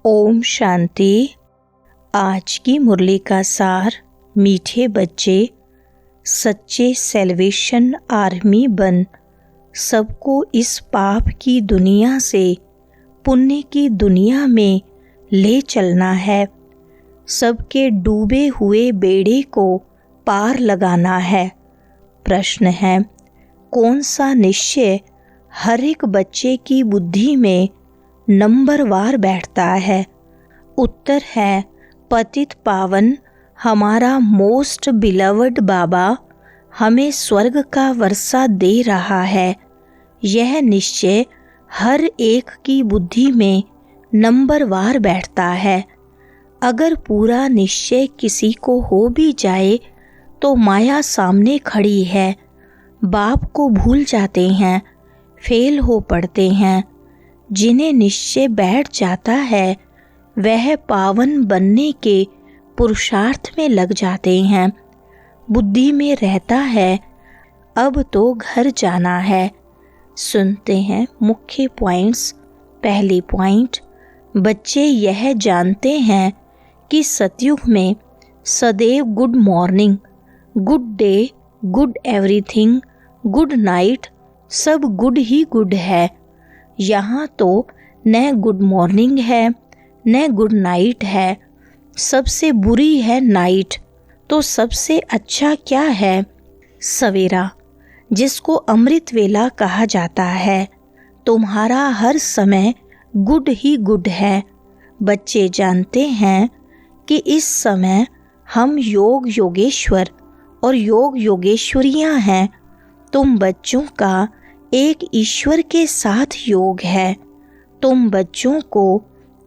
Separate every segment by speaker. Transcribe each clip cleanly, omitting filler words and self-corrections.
Speaker 1: ओम शांति। आज की मुरली का सार, मीठे बच्चे सच्चे सेल्वेशन आर्मी बन सबको इस पाप की दुनिया से पुण्य की दुनिया में ले चलना है। सबके डूबे हुए बेड़े को पार लगाना है। प्रश्न है, कौन सा निश्चय हर एक बच्चे की बुद्धि में नंबरवार बैठता है? उत्तर है, पतित पावन हमारा मोस्ट बिलवड बाबा हमें स्वर्ग का वर्षा दे रहा है। यह निश्चय हर एक की बुद्धि में नंबरवार बैठता है। अगर पूरा निश्चय किसी को हो भी जाए तो माया सामने खड़ी है। बाप को भूल जाते हैं, फेल हो पड़ते हैं। जिन्हें निश्चय बैठ जाता है वह पावन बनने के पुरुषार्थ में लग जाते हैं। बुद्धि में रहता है, अब तो घर जाना है। सुनते हैं मुख्य पॉइंट्स। पहली पॉइंट, बच्चे यह जानते हैं कि सतयुग में सदैव good morning, good day, good everything, good night सब गुड ही गुड है। यहाँ तो न गुड मॉर्निंग है न गुड नाइट है। सबसे बुरी है नाइट, तो सबसे अच्छा क्या है? सवेरा, जिसको अमृत वेला कहा जाता है। तुम्हारा हर समय गुड ही गुड है। बच्चे जानते हैं कि इस समय हम योग योगेश्वर और योग योगेश्वरियाँ हैं। तुम बच्चों का एक ईश्वर के साथ योग है। तुम बच्चों को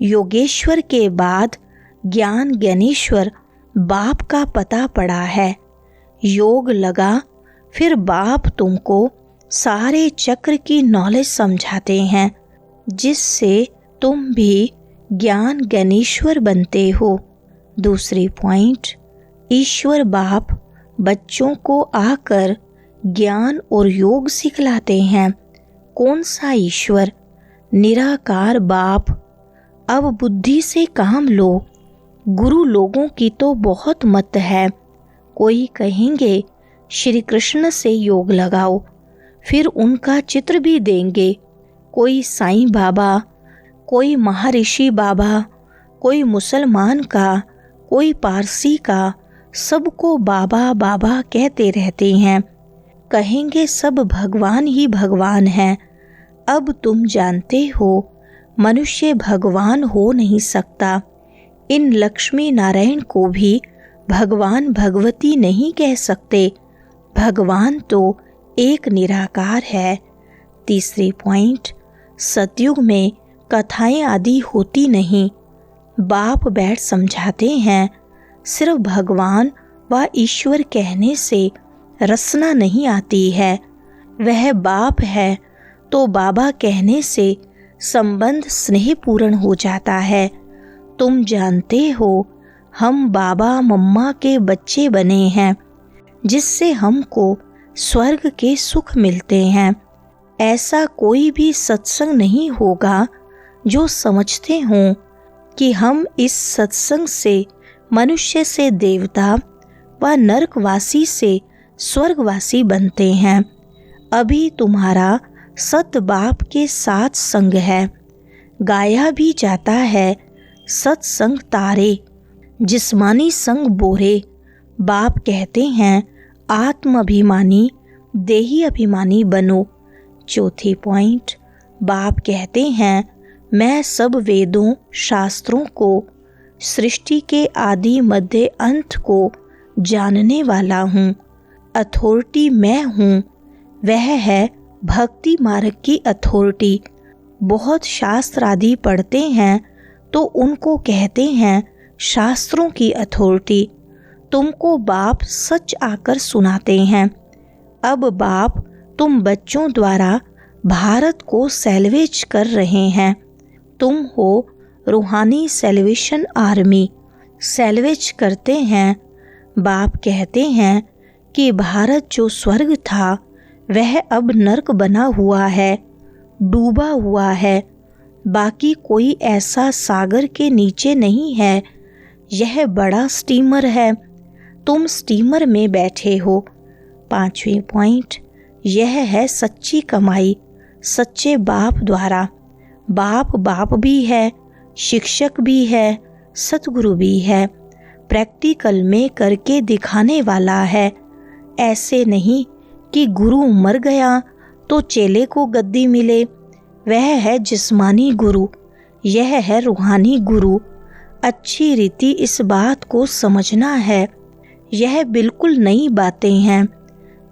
Speaker 1: योगेश्वर के बाद ज्ञान ज्ञानेश्वर बाप का पता पड़ा है। योग लगा, फिर बाप तुमको सारे चक्र की नॉलेज समझाते हैं, जिससे तुम भी ज्ञान ज्ञानेश्वर बनते हो। दूसरी पॉइंट, ईश्वर बाप बच्चों को आकर ज्ञान और योग सिखलाते हैं। कौन सा ईश्वर? निराकार बाप। अब बुद्धि से काम लो। गुरु लोगों की तो बहुत मत है। कोई कहेंगे श्री कृष्ण से योग लगाओ, फिर उनका चित्र भी देंगे। कोई साईं बाबा, कोई महर्षि बाबा, कोई मुसलमान का, कोई पारसी का, सबको बाबा बाबा कहते रहते हैं। कहेंगे सब भगवान ही भगवान हैं। अब तुम जानते हो मनुष्य भगवान हो नहीं सकता। इन लक्ष्मी नारायण को भी भगवान भगवती नहीं कह सकते। भगवान तो एक निराकार है। तीसरी पॉइंट, सतयुग में कथाएं आदि होती नहीं। बाप बैठ समझाते हैं। सिर्फ भगवान व ईश्वर कहने से रसना नहीं आती है। वह बाप है तो बाबा कहने से संबंध स्नेहपूर्ण हो जाता है। तुम जानते हो हम बाबा मम्मा के बच्चे बने हैं, जिससे हमको स्वर्ग के सुख मिलते हैं। ऐसा कोई भी सत्संग नहीं होगा जो समझते हों कि हम इस सत्संग से मनुष्य से देवता व नरकवासी से स्वर्गवासी बनते हैं। अभी तुम्हारा सत बाप के साथ संग है। गाया भी जाता है, सत्संग तारे, जिस्मानी संग बोरे। बाप कहते हैं आत्म अभिमानी, देही अभिमानी बनो। चौथी पॉइंट, बाप कहते हैं मैं सब वेदों शास्त्रों को, सृष्टि के आदि मध्य अंत को जानने वाला हूँ। अथॉरिटी मैं हूँ, वह है भक्ति मार्ग की अथॉरिटी। बहुत शास्त्र आदि पढ़ते हैं तो उनको कहते हैं शास्त्रों की अथॉरिटी। तुमको बाप सच आकर सुनाते हैं। अब बाप तुम बच्चों द्वारा भारत को सैल्वेज कर रहे हैं। तुम हो रूहानी सैल्वेशन आर्मी, सैल्वेज करते हैं। बाप कहते हैं कि भारत जो स्वर्ग था वह अब नर्क बना हुआ है, डूबा हुआ है। बाकी कोई ऐसा सागर के नीचे नहीं है। यह बड़ा स्टीमर है, तुम स्टीमर में बैठे हो। 5वें पॉइंट, यह है सच्ची कमाई सच्चे बाप द्वारा। बाप बाप भी है, शिक्षक भी है, सतगुरु भी है, प्रैक्टिकल में करके दिखाने वाला है। ऐसे नहीं कि गुरु मर गया तो चेले को गद्दी मिले। वह है जिस्मानी गुरु, यह है रूहानी गुरु। अच्छी रीति इस बात को समझना है। यह बिल्कुल नई बातें हैं।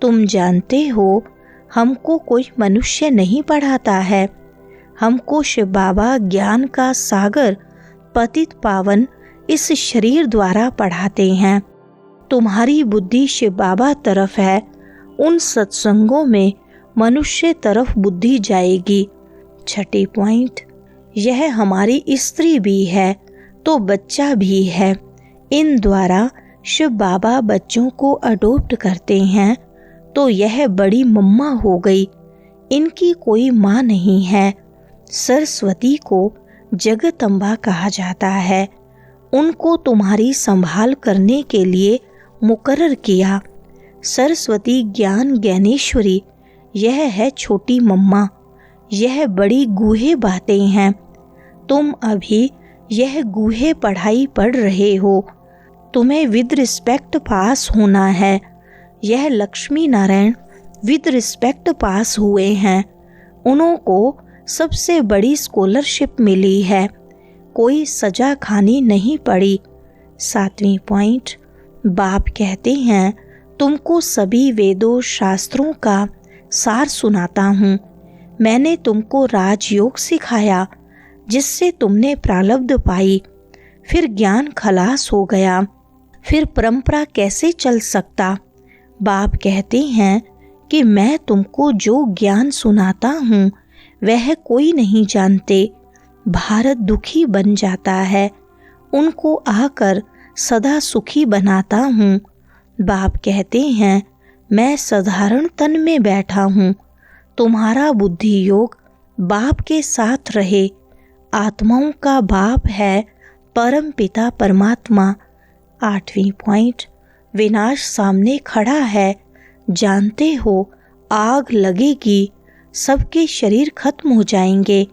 Speaker 1: तुम जानते हो, हमको कोई मनुष्य नहीं पढ़ाता है। हमको शिव बाबा ज्ञान का सागर पतित पावन इस शरीर द्वारा पढ़ाते हैं। तुम्हारी बुद्धि शिव बाबा तरफ है, उन सत्संगों में मनुष्य तरफ बुद्धि जाएगी। 6 पॉइंट, यह हमारी स्त्री भी है तो बच्चा भी है। इन द्वारा शिव बाबा बच्चों को अडॉप्ट करते हैं तो यह बड़ी मम्मा हो गई। इनकी कोई माँ नहीं है। सरस्वती को जगदम्बा कहा जाता है। उनको तुम्हारी संभाल करने के लिए मुकर्रर किया। सरस्वती ज्ञान ज्ञानेश्वरी, यह है छोटी मम्मा। यह बड़ी गूढ़े बातें हैं। तुम अभी यह गूढ़े पढ़ाई पढ़ रहे हो। तुम्हें विद रिस्पेक्ट पास होना है। यह लक्ष्मी नारायण विद रिस्पेक्ट पास हुए हैं। उनको सबसे बड़ी स्कॉलरशिप मिली है। कोई सजा खानी नहीं पड़ी। 7वें पॉइंट, बाप कहते हैं तुमको सभी वेदों शास्त्रों का सार सुनाता हूँ। मैंने तुमको राजयोग सिखाया जिससे तुमने प्रारब्ध पाई। फिर ज्ञान खलास हो गया, फिर परंपरा कैसे चल सकता। बाप कहते हैं कि मैं तुमको जो ज्ञान सुनाता हूँ वह कोई नहीं जानते। भारत दुखी बन जाता है, उनको आकर सदा सुखी बनाता हूँ। बाप कहते हैं मैं साधारण तन में बैठा हूँ। तुम्हारा बुद्धि योग बाप के साथ रहे। आत्माओं का बाप है परम पिता परमात्मा। 8वें पॉइंट, विनाश सामने खड़ा है। जानते हो आग लगेगी, सबके शरीर खत्म हो जाएंगे।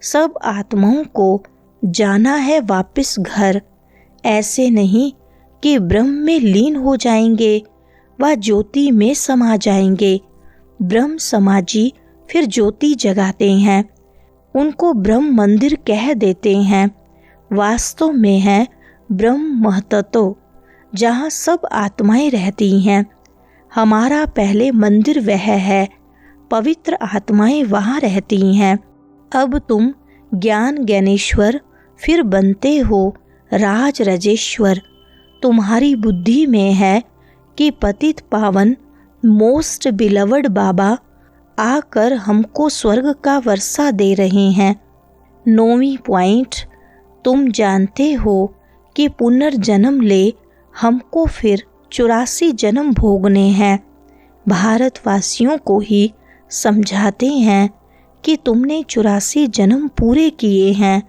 Speaker 1: सब आत्माओं को जाना है वापस घर। ऐसे नहीं कि ब्रह्म में लीन हो जाएंगे व ज्योति में समा जाएंगे। ब्रह्म समाजी फिर ज्योति जगाते हैं, उनको ब्रह्म मंदिर कह देते हैं। वास्तव में है ब्रह्म महतत्व, जहाँ सब आत्माएं रहती हैं। हमारा पहले मंदिर वह है, पवित्र आत्माएं वहाँ रहती हैं। अब तुम ज्ञान ज्ञानेश्वर फिर बनते हो राज रजेश्वर। तुम्हारी बुद्धि में है कि पतित पावन मोस्ट बिलवड बाबा आकर हमको स्वर्ग का वर्षा दे रहे हैं। 9वीं पॉइंट, तुम जानते हो कि पुनर्जन्म ले हमको फिर 84 जन्म भोगने हैं। भारतवासियों को ही समझाते हैं कि तुमने 84 जन्म पूरे किए हैं।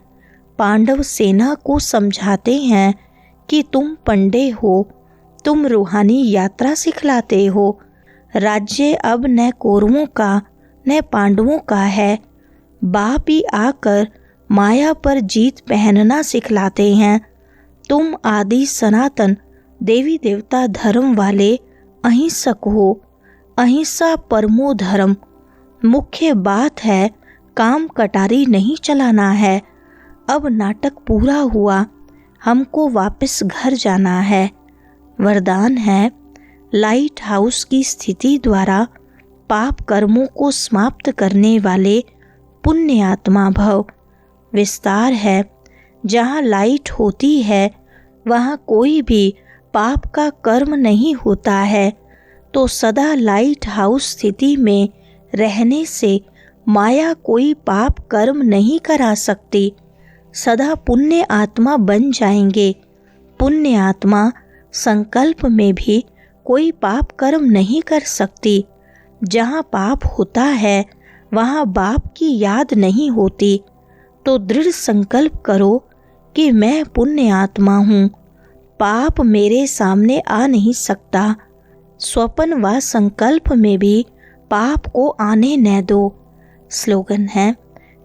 Speaker 1: पांडव सेना को समझाते हैं कि तुम पंडे हो, तुम रूहानी यात्रा सिखलाते हो। राज्य अब न कौरवों का न पांडवों का है। बाप ही आकर माया पर जीत पहनना सिखलाते हैं। तुम आदि सनातन देवी देवता धर्म वाले अहिंसक हो। अहिंसा परमो धर्म। मुख्य बात है काम कटारी नहीं चलाना है। अब नाटक पूरा हुआ, हमको वापस घर जाना है। वरदान है लाइट हाउस की स्थिति द्वारा पाप कर्मों को समाप्त करने वाले पुण्य आत्मा भव। विस्तार है जहाँ लाइट होती है वहाँ कोई भी पाप का कर्म नहीं होता है, तो सदा लाइट हाउस स्थिति में रहने से माया कोई पाप कर्म नहीं करा सकती। सदा पुण्य आत्मा बन जाएंगे। पुण्य आत्मा संकल्प में भी कोई पाप कर्म नहीं कर सकती। जहाँ पाप होता है वहाँ बाप की याद नहीं होती। तो दृढ़ संकल्प करो कि मैं पुण्य आत्मा हूँ, पाप मेरे सामने आ नहीं सकता। स्वप्न व संकल्प में भी पाप को आने न दो। स्लोगन है,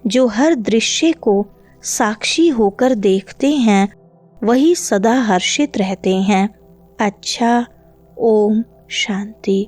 Speaker 1: जो हर दृश्य को साक्षी होकर देखते हैं वही सदा हर्षित रहते हैं। अच्छा, ओम शांति।